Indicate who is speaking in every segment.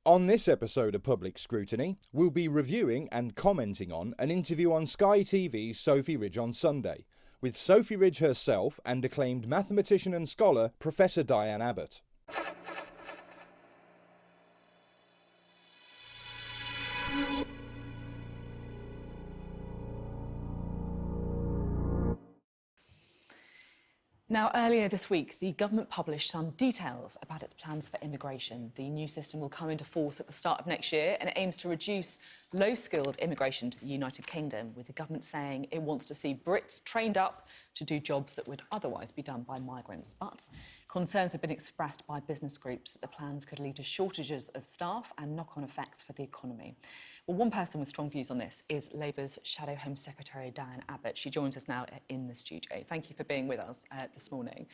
Speaker 1: On this episode of Public Scrutiny, we'll be reviewing and commenting on an interview on Sky TV's Sophy Ridge on Sunday, with Sophy Ridge herself and acclaimed mathematician and scholar Professor Diane Abbot.
Speaker 2: Now, earlier this week, the government published some details about its plans for immigration. The new system will come into force at the start of next year and it aims to reduce low-skilled immigration to the United Kingdom, with the government saying it wants to see Brits trained up to do jobs that would otherwise be done by migrants. But concerns have been expressed by business groups that the plans could lead to shortages of staff and knock-on effects for the economy. Well, one person with strong views on this is Labour's Shadow Home Secretary, Diane Abbot. She joins us now in the studio. Thank you for being with us this morning.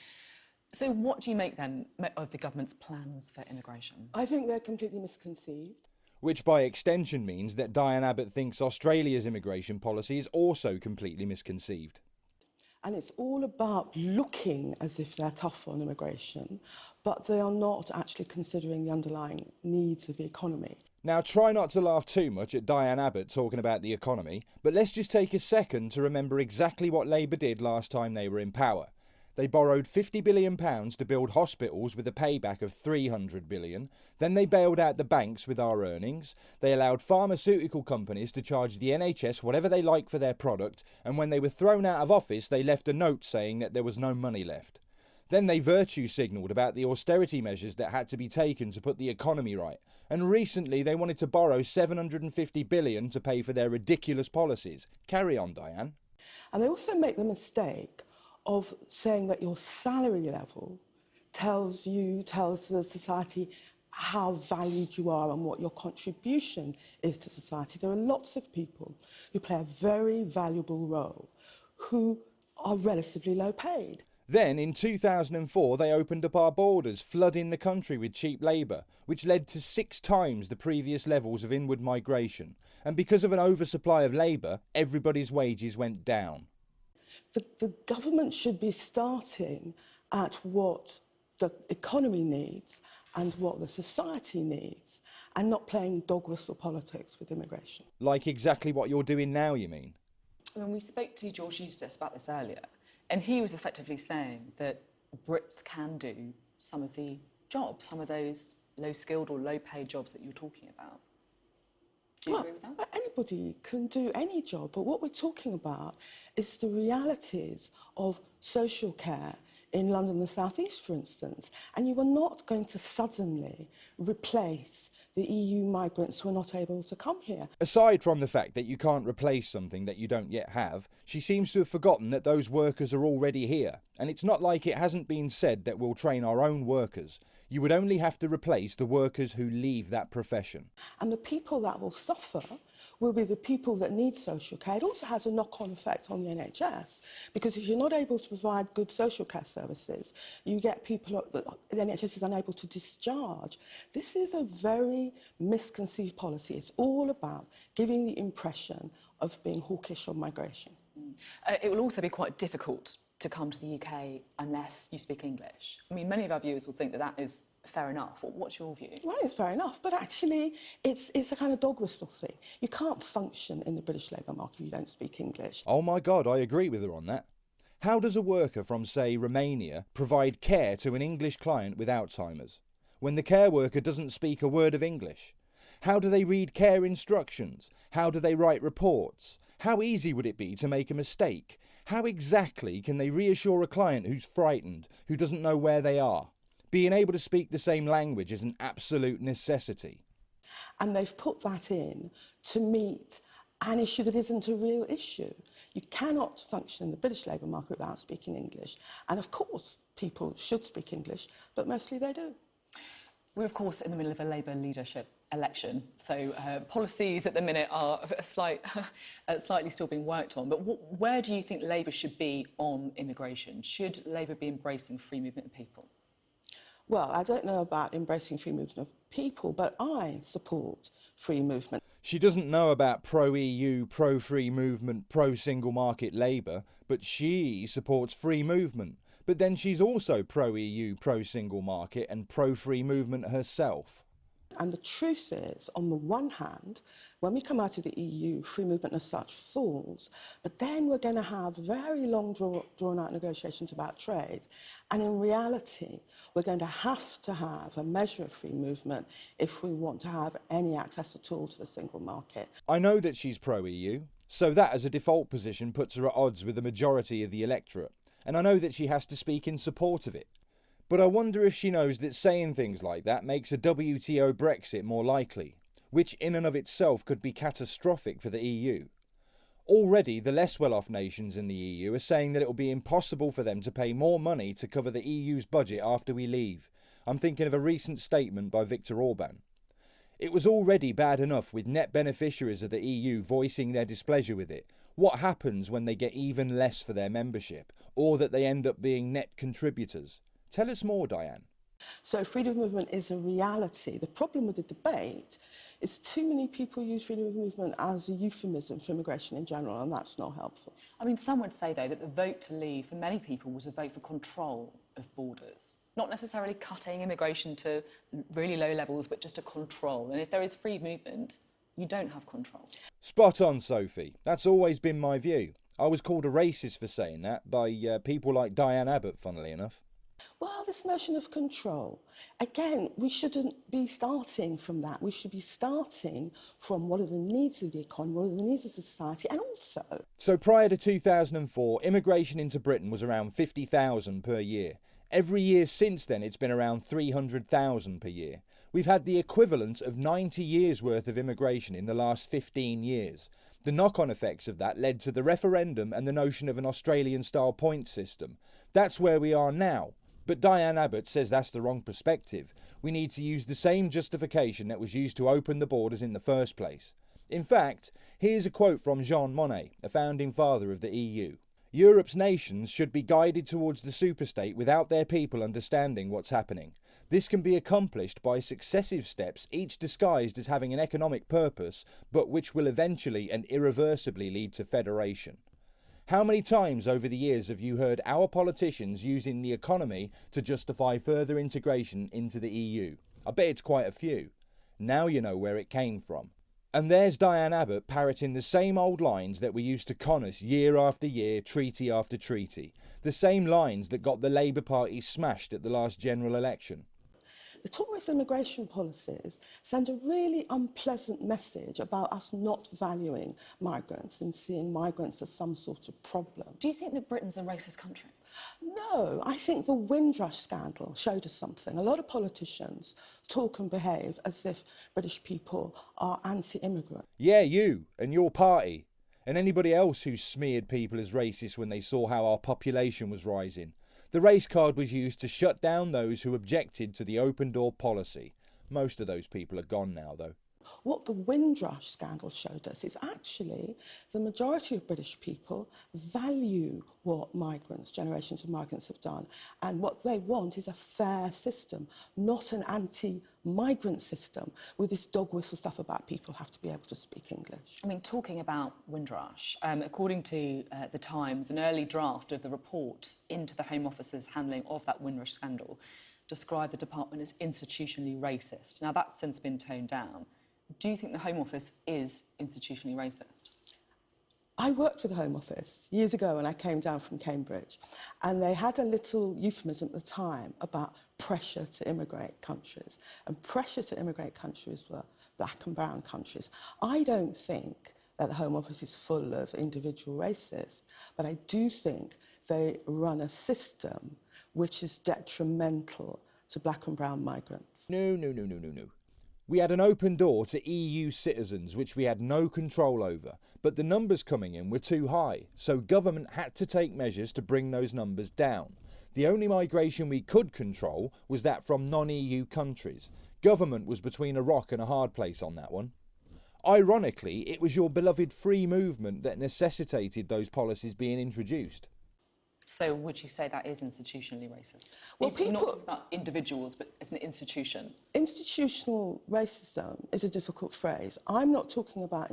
Speaker 2: So what do you make, then, of the government's plans for immigration?
Speaker 3: I think they're completely misconceived.
Speaker 1: Which by extension means that Diane Abbot thinks Australia's immigration policy is also completely misconceived.
Speaker 3: And it's all about looking as if they're tough on immigration, but they are not actually considering the underlying needs of the economy.
Speaker 1: Now, try not to laugh too much at Diane Abbot talking about the economy, but let's just take a second to remember exactly what Labour did last time they were in power. They borrowed £50 billion to build hospitals with a payback of £300 billion. Then they bailed out the banks with our earnings. They allowed pharmaceutical companies to charge the NHS whatever they like for their product. And when they were thrown out of office, they left a note saying that there was no money left. Then they virtue signalled about the austerity measures that had to be taken to put the economy right. And recently they wanted to borrow £750 billion to pay for their ridiculous policies. Carry on, Diane.
Speaker 3: And they also make the mistake of saying that your salary level tells the society how valued you are and what your contribution is to society. There are lots of people who play a very valuable role who are relatively low paid.
Speaker 1: Then, in 2004, they opened up our borders, flooding the country with cheap labour, which led to 6 times the previous levels of inward migration. And because of an oversupply of labour, everybody's wages went down.
Speaker 3: The government should be starting at what the economy needs and what the society needs, and not playing dog whistle politics with immigration.
Speaker 1: Like exactly what you're doing now, you mean?
Speaker 2: When we spoke to George Eustace about this earlier, and he was effectively saying that Brits can do some of the jobs, some of those low-skilled or low-paid jobs that you're talking about. Do you agree with that?
Speaker 3: Anybody can do any job, but what we're talking about is the realities of social care in London and the South East, for instance. And you are not going to suddenly replace the EU migrants who are not able to come here.
Speaker 1: Aside from the fact that you can't replace something that you don't yet have, she seems to have forgotten that those workers are already here. And it's not like it hasn't been said that we'll train our own workers. You would only have to replace the workers who leave that profession.
Speaker 3: And the people that will suffer will be the people that need social care. It also has a knock-on effect on the NHS, because if you're not able to provide good social care services, you get people that the NHS is unable to discharge. This is a very misconceived policy. It's all about giving the impression of being hawkish on migration.
Speaker 2: It will also be quite difficult to come to the UK unless you speak English. I mean, many of our viewers will think that that is fair enough. What's your view?
Speaker 3: Well, it's fair enough, but actually it's a kind of dog whistle thing. You can't function in the British labour market if you don't speak English.
Speaker 1: Oh my God, I agree with her on that. How does a worker from, say, Romania provide care to an English client with Alzheimer's when the care worker doesn't speak a word of English? How do they read care instructions? How do they write reports? How easy would it be to make a mistake? How exactly can they reassure a client who's frightened, who doesn't know where they are? Being able to speak the same language is an absolute necessity.
Speaker 3: And they've put that in to meet an issue that isn't a real issue. You cannot function in the British labour market without speaking English. And of course, people should speak English, but mostly they do.
Speaker 2: We're, of course, in the middle of a Labour leadership election, so policies at the minute are slightly still being worked on. But where do you think Labour should be on immigration? Should Labour be embracing free movement of people?
Speaker 3: Well, I don't know about embracing free movement of people, but I support free movement.
Speaker 1: She doesn't know about pro-EU, pro-free movement, pro-single market Labour, but she supports free movement. But then she's also pro-EU, pro-single market and pro-free movement herself.
Speaker 3: And the truth is, on the one hand, when we come out of the EU, free movement as such falls, but then we're going to have very long drawn-out negotiations about trade. And in reality, we're going to have a measure of free movement if we want to have any access at all to the single market.
Speaker 1: I know that she's pro-EU, so that as a default position puts her at odds with the majority of the electorate, and I know that she has to speak in support of it. But I wonder if she knows that saying things like that makes a WTO Brexit more likely, which in and of itself could be catastrophic for the EU. Already, the less well-off nations in the EU are saying that it will be impossible for them to pay more money to cover the EU's budget after we leave. I'm thinking of a recent statement by Viktor Orban. It was already bad enough with net beneficiaries of the EU voicing their displeasure with it. What happens when they get even less for their membership, or that they end up being net contributors? Tell us more, Diane.
Speaker 3: So freedom of movement is a reality. The problem with the debate is too many people use freedom of movement as a euphemism for immigration in general, and that's not helpful.
Speaker 2: I mean, some would say, though, that the vote to leave for many people was a vote for control of borders. Not necessarily cutting immigration to really low levels, but just a control. And if there is free movement, you don't have control.
Speaker 1: Spot on, Sophie. That's always been my view. I was called a racist for saying that by people like Diane Abbot, funnily enough.
Speaker 3: Well, this notion of control, again, we shouldn't be starting from that. We should be starting from what are the needs of the economy, what are the needs of society, and also...
Speaker 1: So prior to 2004, immigration into Britain was around 50,000 per year. Every year since then, it's been around 300,000 per year. We've had the equivalent of 90 years' worth of immigration in the last 15 years. The knock-on effects of that led to the referendum and the notion of an Australian-style point system. That's where we are now. But Diane Abbot says that's the wrong perspective. We need to use the same justification that was used to open the borders in the first place. In fact, here's a quote from Jean Monnet, a founding father of the EU. Europe's nations should be guided towards the superstate without their people understanding what's happening. This can be accomplished by successive steps, each disguised as having an economic purpose, but which will eventually and irreversibly lead to federation. How many times over the years have you heard our politicians using the economy to justify further integration into the EU? I bet it's quite a few. Now you know where it came from. And there's Diane Abbot parroting the same old lines that we used to con us year after year, treaty after treaty. The same lines that got the Labour Party smashed at the last general election.
Speaker 3: The Tories' immigration policies send a really unpleasant message about us not valuing migrants and seeing migrants as some sort of problem.
Speaker 2: Do you think that Britain's a racist country?
Speaker 3: No, I think the Windrush scandal showed us something. A lot of politicians talk and behave as if British people are anti-immigrant.
Speaker 1: Yeah, you and your party, and anybody else who smeared people as racist when they saw how our population was rising. The race card was used to shut down those who objected to the open door policy. Most of those people are gone now, though.
Speaker 3: What the Windrush scandal showed us is actually the majority of British people value what generations of migrants have done. And what they want is a fair system, not an anti-migrant system with this dog whistle stuff about people have to be able to speak English.
Speaker 2: I mean, talking about Windrush, according to The Times, an early draft of the report into the Home Office's handling of that Windrush scandal described the department as institutionally racist. Now, that's since been toned down. Do you think the Home Office is institutionally racist?
Speaker 3: I worked for the Home Office years ago when I came down from Cambridge, and they had a little euphemism at the time about pressure to immigrate countries, and pressure to immigrate countries were black and brown countries. I don't think that the Home Office is full of individual racists, but I do think they run a system which is detrimental to black and brown migrants.
Speaker 1: No. We had an open door to EU citizens which we had no control over, but the numbers coming in were too high, so government had to take measures to bring those numbers down. The only migration we could control was that from non-EU countries. Government was between a rock and a hard place on that one. Ironically, it was your beloved free movement that necessitated those policies being introduced.
Speaker 2: So would you say that is institutionally racist?
Speaker 3: Well,
Speaker 2: You're not talking about individuals, but as an institution.
Speaker 3: Institutional racism is a difficult phrase. I'm not talking about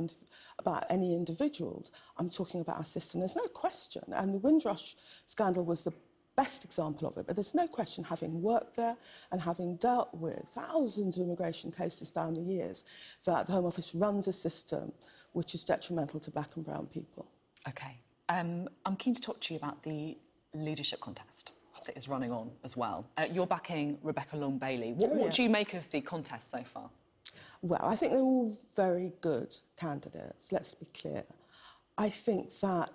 Speaker 3: any individuals. I'm talking about our system. There's no question. And the Windrush scandal was the best example of it, but there's no question, having worked there and having dealt with thousands of immigration cases down the years, that the Home Office runs a system which is detrimental to black and brown people.
Speaker 2: OK. I'm keen to talk to you about the leadership contest that is running on as well. You're backing Rebecca Long-Bailey. What do you make of the contest so far?
Speaker 3: Well, I think they're all very good candidates, let's be clear. I think that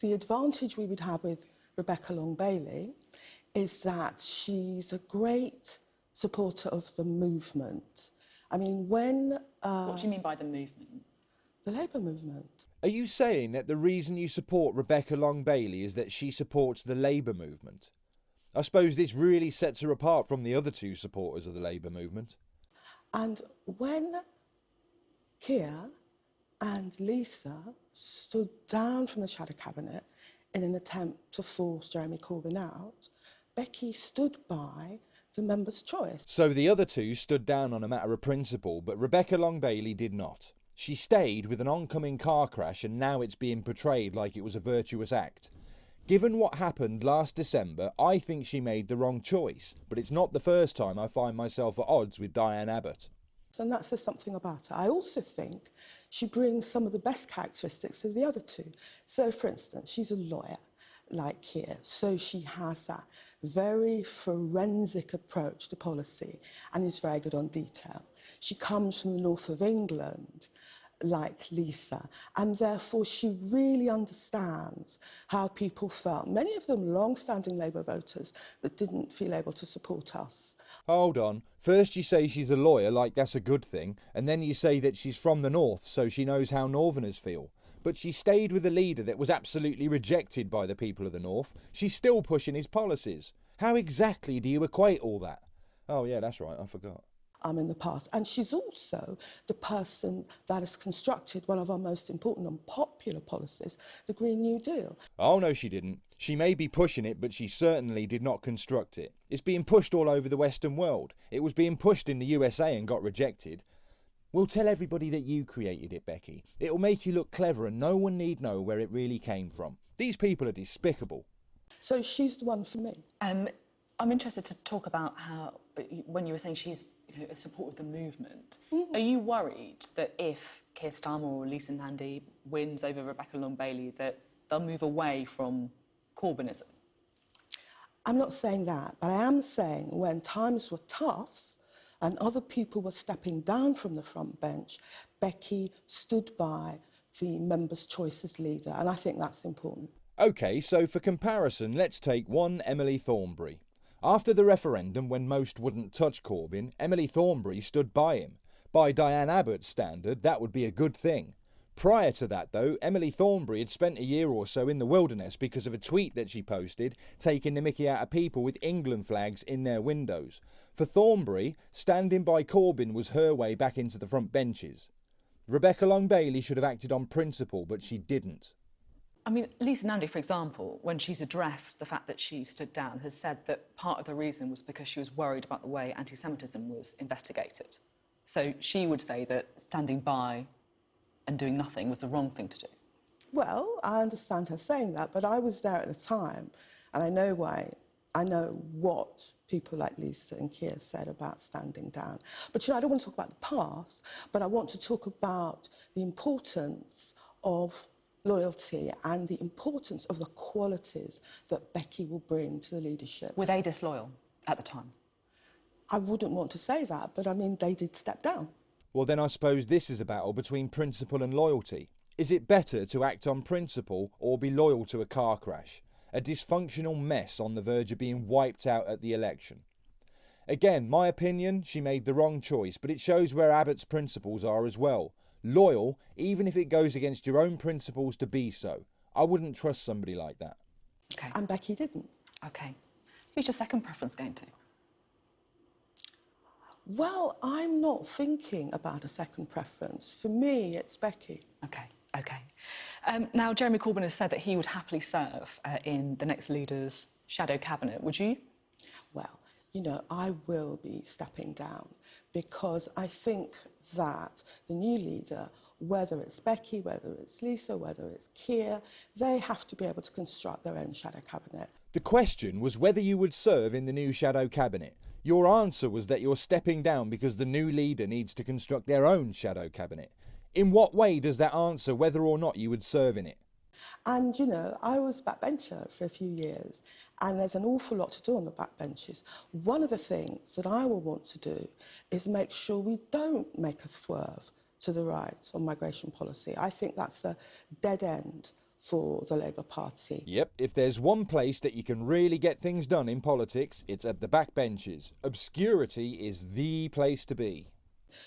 Speaker 3: the advantage we would have with Rebecca Long-Bailey is that she's a great supporter of the movement. I mean, when...
Speaker 2: what do you mean by the movement?
Speaker 3: The Labour movement.
Speaker 1: Are you saying that the reason you support Rebecca Long-Bailey is that she supports the Labour movement? I suppose this really sets her apart from the other two supporters of the Labour movement.
Speaker 3: And when Keir and Lisa stood down from the shadow cabinet in an attempt to force Jeremy Corbyn out, Becky stood by the member's choice.
Speaker 1: So the other two stood down on a matter of principle, but Rebecca Long-Bailey did not. She stayed with an oncoming car crash, and now it's being portrayed like it was a virtuous act. Given what happened last December, I think she made the wrong choice, but it's not the first time I find myself at odds with Diane Abbot.
Speaker 3: And that says something about her. I also think she brings some of the best characteristics of the other two. So, for instance, she's a lawyer, like Keir, so she has that very forensic approach to policy and is very good on detail. She comes from the north of England, like Lisa, and therefore she really understands how people felt. Many of them long-standing Labour voters that didn't feel able to support us.
Speaker 1: Hold on. First you say she's a lawyer, like that's a good thing, and then you say that she's from the north, so she knows how northerners feel. But she stayed with a leader that was absolutely rejected by the people of the north. She's still pushing his policies. How exactly do you equate all that? Oh yeah, that's right, I forgot.
Speaker 3: In the past. And she's also the person that has constructed one of our most important and popular policies, the Green New Deal.
Speaker 1: Oh no, she didn't. She may be pushing it, but she certainly did not construct it. It's being pushed all over the Western world. It was being pushed in the USA and got rejected. We'll tell everybody that you created it, Becky. It'll make you look clever and no one need know where it really came from. These people are despicable.
Speaker 3: So she's the one for me.
Speaker 2: I'm interested to talk about how, when you were saying she's a supporter of the movement, are you worried that if Keir Starmer or Lisa Nandy wins over Rebecca Long-Bailey, that they'll move away from Corbynism?
Speaker 3: I'm not saying that, but I am saying when times were tough and other people were stepping down from the front bench, Becky stood by the members' choice as leader, and I think that's important.
Speaker 1: OK, so for comparison, let's take one Emily Thornberry. After the referendum, when most wouldn't touch Corbyn, Emily Thornberry stood by him. By Diane Abbot's standard, that would be a good thing. Prior to that, though, Emily Thornberry had spent a year or so in the wilderness because of a tweet that she posted, taking the mickey out of people with England flags in their windows. For Thornberry, standing by Corbyn was her way back into the front benches. Rebecca Long-Bailey should have acted on principle, but she didn't.
Speaker 2: I mean, Lisa Nandy, for example, when she's addressed the fact that she stood down, has said that part of the reason was because she was worried about the way anti-Semitism was investigated. So she would say that standing by and doing nothing was the wrong thing to do.
Speaker 3: Well, I understand her saying that, but I was there at the time, and I know why. I know what people like Lisa and Keir said about standing down. But, you know, I don't want to talk about the past, but I want to talk about the importance of loyalty and the importance of the qualities that Becky will bring to the leadership.
Speaker 2: Were they disloyal at the time?
Speaker 3: I wouldn't want to say that, but I mean, they did step down.
Speaker 1: Well, then I suppose this is a battle between principle and loyalty. Is it better to act on principle or be loyal to a car crash? A dysfunctional mess on the verge of being wiped out at the election. Again, my opinion, she made the wrong choice, but it shows where Abbott's principles are as well. Loyal, even if it goes against your own principles to be so. I wouldn't trust somebody like that.
Speaker 2: OK.
Speaker 3: And Becky didn't.
Speaker 2: OK. Who's your second preference going to?
Speaker 3: Well, I'm not thinking about a second preference. For me, it's Becky.
Speaker 2: OK, OK. Now, Jeremy Corbyn has said that he would happily serve in the next leader's shadow cabinet. Would you?
Speaker 3: Well, you know, I will be stepping down because I think that the new leader, whether it's Becky, whether it's Lisa, whether it's Keir, they have to be able to construct their own shadow cabinet.
Speaker 1: The question was whether you would serve in the new shadow cabinet. Your answer was that you're stepping down because the new leader needs to construct their own shadow cabinet. In what way does that answer whether or not you would serve in it?
Speaker 3: And, you know, I was backbencher for a few years, and there's an awful lot to do on the backbenches. One of the things that I will want to do is make sure we don't make a swerve to the right on migration policy. I think that's the dead end for the Labour Party.
Speaker 1: Yep, if there's one place that you can really get things done in politics, it's at the backbenches. Obscurity is the place to be.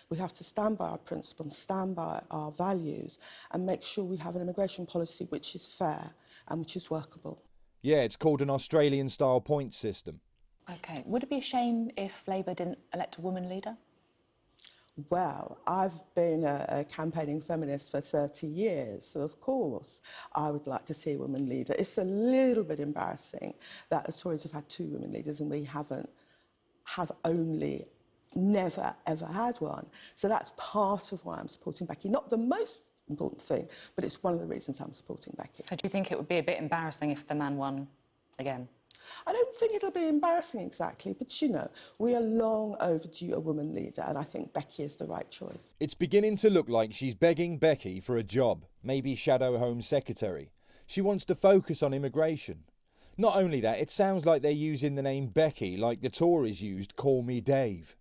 Speaker 3: We have to stand by our principles, stand by our values, and make sure we have an immigration policy which is fair and which is workable.
Speaker 1: Yeah, it's called an Australian-style points system.
Speaker 2: OK. Would it be a shame if Labour didn't elect a woman leader?
Speaker 3: Well, I've been a campaigning feminist for 30 years, so of course I would like to see a woman leader. It's a little bit embarrassing that the Tories have had 2 women leaders and we have never ever had one. So that's part of why I'm supporting Becky. Not the most important thing, but it's one of the reasons I'm supporting Becky.
Speaker 2: So do you think it would be a bit embarrassing if the man won again?
Speaker 3: I don't think it'll be embarrassing exactly, but, you know, we are long overdue a woman leader, and I think Becky is the right choice.
Speaker 1: It's beginning to look like she's begging Becky for a job, maybe Shadow Home Secretary. She wants to focus on immigration. Not only that, it sounds like they're using the name Becky like the Tories used Call Me Dave.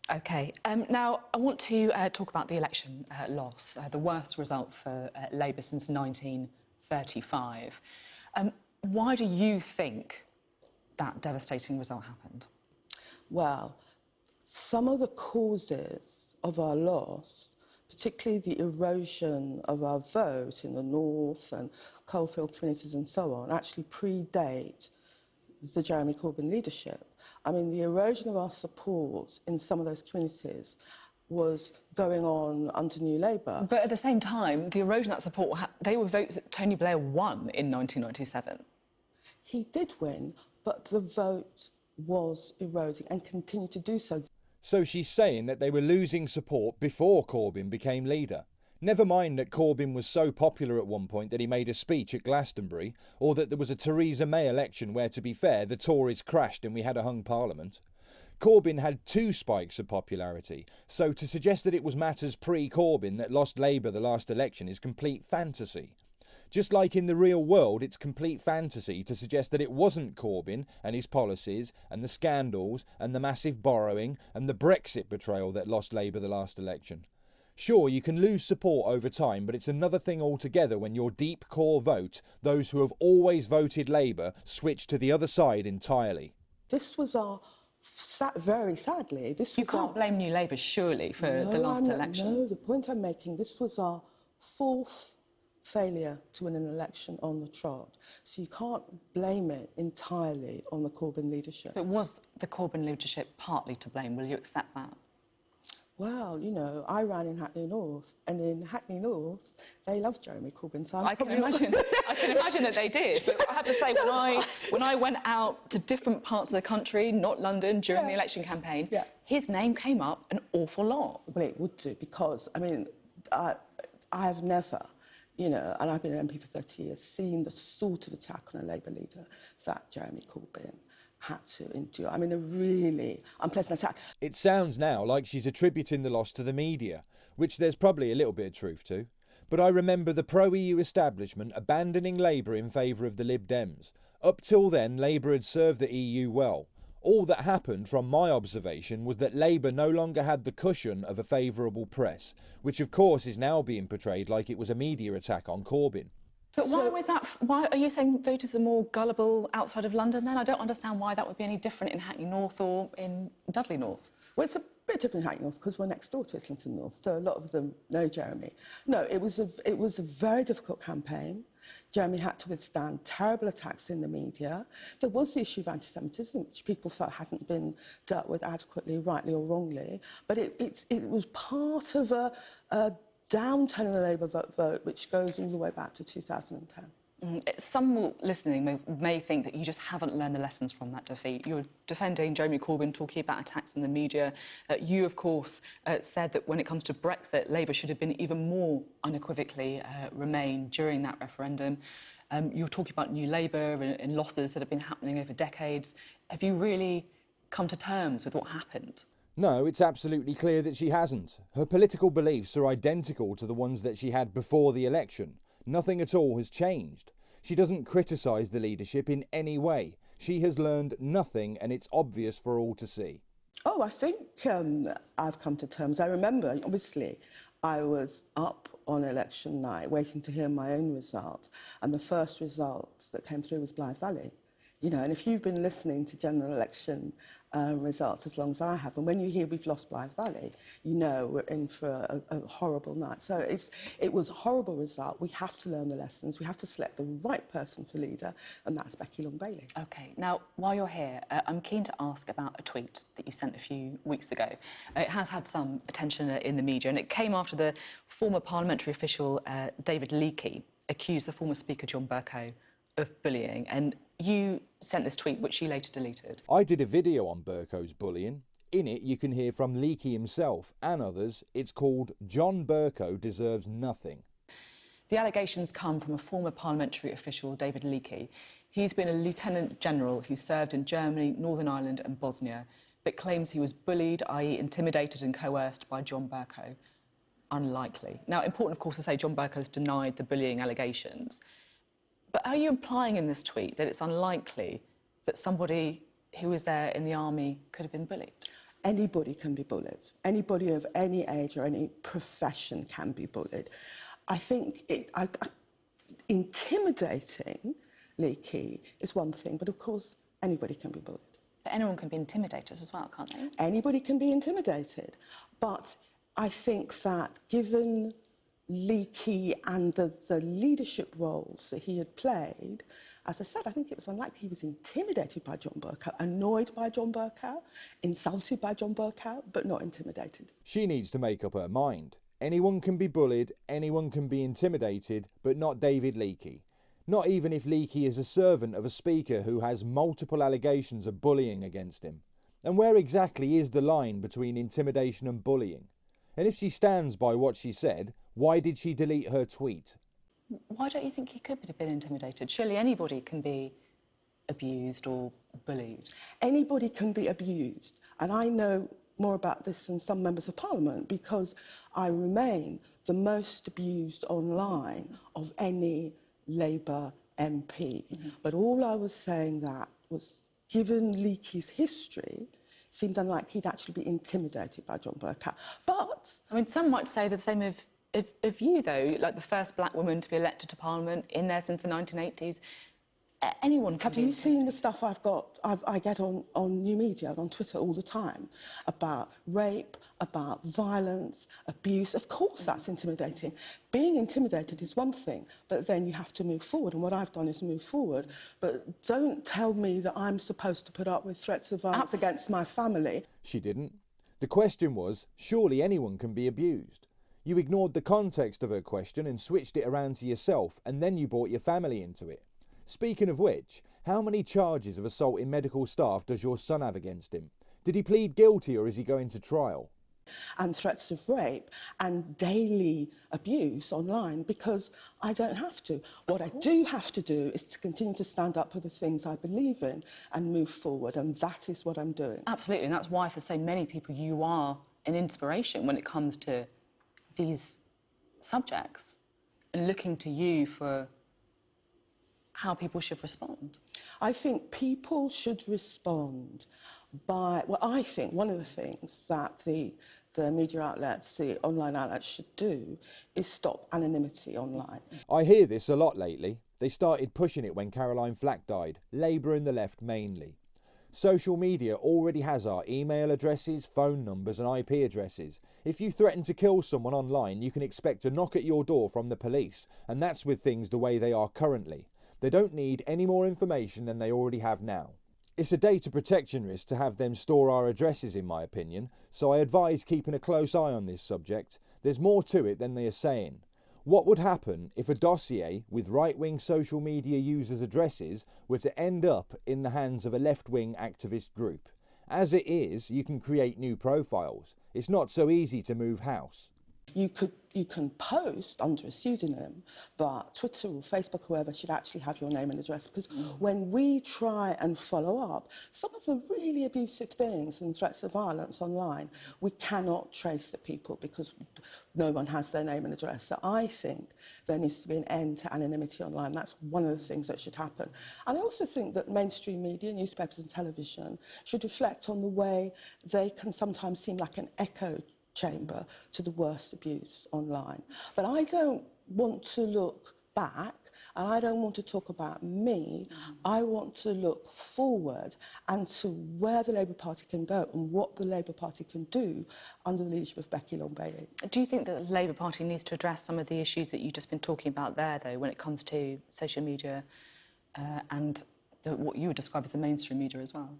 Speaker 2: OK. Now, I want to talk about the election loss, the worst result for Labour since 1935. Why do you think that devastating result happened?
Speaker 3: Well, some of the causes of our loss, particularly the erosion of our vote in the north and coalfield communities and so on, actually predate the Jeremy Corbyn leadership. I mean, the erosion of our support in some of those communities was going on under New Labour.
Speaker 2: But at the same time, the erosion of that support, they were votes that Tony Blair won in 1997.
Speaker 3: He did win, but the vote was eroding and continued to do so.
Speaker 1: So she's saying that they were losing support before Corbyn became leader. Never mind that Corbyn was so popular at one point that he made a speech at Glastonbury, or that there was a Theresa May election where, to be fair, the Tories crashed and we had a hung parliament. Corbyn had 2 spikes of popularity, so to suggest that it was matters pre-Corbyn that lost Labour the last election is complete fantasy. Just like in the real world, it's complete fantasy to suggest that it wasn't Corbyn and his policies and the scandals and the massive borrowing and the Brexit betrayal that lost Labour the last election. Sure, you can lose support over time, but it's another thing altogether when your deep core vote, those who have always voted Labour, switch to the other side entirely.
Speaker 3: This was very sadly,
Speaker 2: You can't blame New Labour, surely, for the last election.
Speaker 3: No, the point I'm making, this was our 4th failure to win an election on the trot. So you can't blame it entirely on the Corbyn leadership.
Speaker 2: But was the Corbyn leadership partly to blame? Will you accept that?
Speaker 3: Well, you know, I ran in Hackney North, and in Hackney North, they love Jeremy Corbyn. So
Speaker 2: I can imagine that they did. But I have to say, when I went out to different parts of the country, not London, during the election campaign, his name came up an awful lot.
Speaker 3: Well, it would do, because, I mean, I have never, you know, and I've been an MP for 30 years, seen the sort of attack on a Labour leader that Jeremy Corbyn had to endure. I mean, a really unpleasant attack.
Speaker 1: It sounds now like she's attributing the loss to the media, which there's probably a little bit of truth to. But I remember the pro-EU establishment abandoning Labour in favour of the Lib Dems. Up till then, Labour had served the EU well. All that happened, from my observation, was that Labour no longer had the cushion of a favourable press, which of course is now being portrayed like it was a media attack on Corbyn.
Speaker 2: But why are you saying voters are more gullible outside of London then? I don't understand why that would be any different in Hackney North or in Dudley North.
Speaker 3: Well, it's a bit different in Hackney North because we're next door to Islington North, so a lot of them know Jeremy. No, it was a very difficult campaign. Jeremy had to withstand terrible attacks in the media. There was the issue of anti-Semitism, which people felt hadn't been dealt with adequately, rightly or wrongly. But it was part of a downturn in the Labour vote, which goes all the way back to 2010.
Speaker 2: Some listening may think that you just haven't learned the lessons from that defeat. You're defending Jeremy Corbyn, talking about attacks in the media. You, of course, said that when it comes to Brexit, Labour should have been even more unequivocally Remain during that referendum. You're talking about New Labour and losses that have been happening over decades. Have you really come to terms with what happened?
Speaker 1: No, it's absolutely clear that she hasn't. Her political beliefs are identical to the ones that she had before the election. Nothing at all has changed. She doesn't criticise the leadership in any way. She has learned nothing, and it's obvious for all to see.
Speaker 3: Oh, I think I've come to terms. I remember, obviously, I was up on election night waiting to hear my own result, and the first result that came through was Blythe Valley. You know, and if you've been listening to general election results as long as I have, and when you hear we've lost Blythe Valley, you know we're in for a horrible night. So it was a horrible result. We have to learn the lessons. We have to select the right person for leader, and that's Becky Long-Bailey.
Speaker 2: OK, now, while you're here, I'm keen to ask about a tweet that you sent a few weeks ago. It has had some attention in the media, and it came after the former parliamentary official, David Leakey, accused the former Speaker, John Bercow, of bullying, and you sent this tweet, which she later deleted.
Speaker 1: I did a video on Bercow's bullying. In it, you can hear from Leakey himself and others. It's called John Bercow Deserves Nothing.
Speaker 2: The allegations come from a former parliamentary official, David Leakey. He's been a lieutenant general who served in Germany, Northern Ireland and Bosnia, but claims he was bullied, i.e. intimidated and coerced by John Bercow. Unlikely. Now, important, of course, to say John Bercow's denied the bullying allegations. But are you implying in this tweet that it's unlikely that somebody who was there in the army could have been bullied?
Speaker 3: Anybody can be bullied. Anybody of any age or any profession can be bullied. I think intimidating Leakey is one thing, but of course anybody can be bullied.
Speaker 2: But anyone can be intimidated as well, can't they?
Speaker 3: Anybody can be intimidated. But I think that given Leakey and the leadership roles that he had played, as I said, I think it was unlikely he was intimidated by John Bercow, annoyed by John Bercow, insulted by John Bercow, but not intimidated.
Speaker 1: She needs to make up her mind. Anyone can be bullied, anyone can be intimidated, but not David Leakey. Not even if Leakey is a servant of a speaker who has multiple allegations of bullying against him. And where exactly is the line between intimidation and bullying? And if she stands by what she said, why did she delete her tweet?
Speaker 2: Why don't you think he could have been intimidated? Surely anybody can be abused or bullied.
Speaker 3: Anybody can be abused. And I know more about this than some members of Parliament because I remain the most abused online of any Labour MP. Mm-hmm. But all I was saying that was, given Leakey's history, seemed unlikely he'd actually be intimidated by John Bercow. But
Speaker 2: I mean, some might say the same of you, though, like the first black woman to be elected to Parliament, in there since the 1980s. Anyone can.
Speaker 3: Have you seen the stuff I get on new media, on Twitter all the time, about rape, about violence, abuse? Of course that's intimidating. Being intimidated is one thing, but then you have to move forward, and what I've done is move forward. But don't tell me that I'm supposed to put up with threats of violence against my family.
Speaker 1: She didn't. The question was, surely anyone can be abused. You ignored the context of her question and switched it around to yourself, and then you brought your family into it. Speaking of which, how many charges of assaulting medical staff does your son have against him? Did he plead guilty or is he going to trial?
Speaker 3: And threats of rape and daily abuse online, because I don't have to. What I do have to do is to continue to stand up for the things I believe in and move forward, and that is what I'm doing.
Speaker 2: Absolutely, and that's why for so many people you are an inspiration when it comes to these subjects and looking to you for how people should respond.
Speaker 3: I think people should respond by, well, I think one of the things that the media outlets, the online outlets should do is stop anonymity online.
Speaker 1: I hear this a lot lately. They started pushing it when Caroline Flack died, Labour and the left mainly. Social media already has our email addresses, phone numbers and IP addresses. If you threaten to kill someone online, you can expect a knock at your door from the police, and that's with things the way they are currently. They don't need any more information than they already have now. It's a data protection risk to have them store our addresses, in my opinion, so I advise keeping a close eye on this subject. There's more to it than they are saying. What would happen if a dossier with right-wing social media users' addresses were to end up in the hands of a left-wing activist group? As it is, you can create new profiles. It's not so easy to move house.
Speaker 3: You can post under a pseudonym, but Twitter or Facebook, whoever, should actually have your name and address. Because when we try and follow up some of the really abusive things and threats of violence online, we cannot trace the people because no one has their name and address. So I think there needs to be an end to anonymity online. That's one of the things that should happen. And I also think that mainstream media, newspapers and television, should reflect on the way they can sometimes seem like an echo chamber to the worst abuse online. But I don't want to look back, and I don't want to talk about me. I want to look forward and to where the Labour Party can go and what the Labour Party can do under the leadership of Becky Long-Bailey.
Speaker 2: Do you think that the Labour Party needs to address some of the issues that you've just been talking about there, though, when it comes to social media and what you would describe as the mainstream media as well?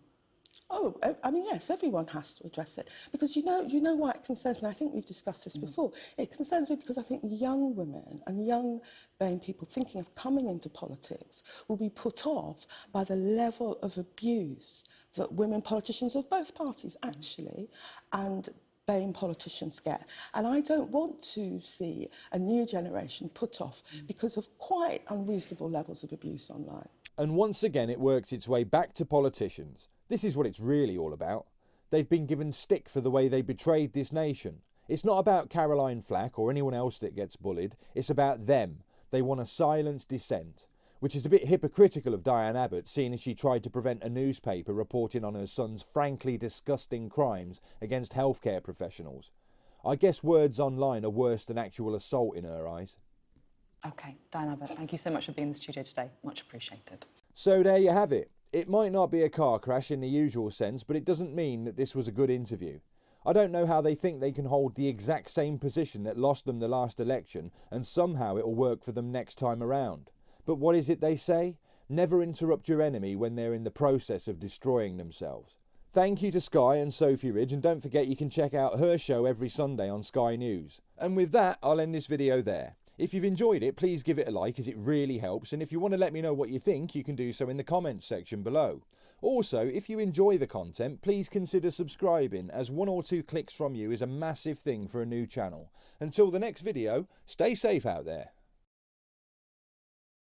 Speaker 3: Oh, I mean, yes, everyone has to address it. Because you know why it concerns me? I think we've discussed this before. It concerns me because I think young women and young BAME people thinking of coming into politics will be put off by the level of abuse that women politicians of both parties, actually, and BAME politicians get. And I don't want to see a new generation put off because of quite unreasonable levels of abuse online.
Speaker 1: And once again, it works its way back to politicians. This is what it's really all about. They've been given stick for the way they betrayed this nation. It's not about Caroline Flack or anyone else that gets bullied. It's about them. They want to silence dissent, which is a bit hypocritical of Diane Abbot, seeing as she tried to prevent a newspaper reporting on her son's frankly disgusting crimes against healthcare professionals. I guess words online are worse than actual assault in her eyes.
Speaker 2: OK, Diane Abbot, thank you so much for being in the studio today. Much appreciated.
Speaker 1: So there you have it. It might not be a car crash in the usual sense, but it doesn't mean that this was a good interview. I don't know how they think they can hold the exact same position that lost them the last election and somehow it'll work for them next time around. But what is it they say? Never interrupt your enemy when they're in the process of destroying themselves. Thank you to Sky and Sophy Ridge, and don't forget you can check out her show every Sunday on Sky News. And with that, I'll end this video there. If you've enjoyed it, please give it a like as it really helps, and if you want to let me know what you think, you can do so in the comments section below. Also, if you enjoy the content, please consider subscribing, as 1 or 2 clicks from you is a massive thing for a new channel. Until the next video, stay safe out there.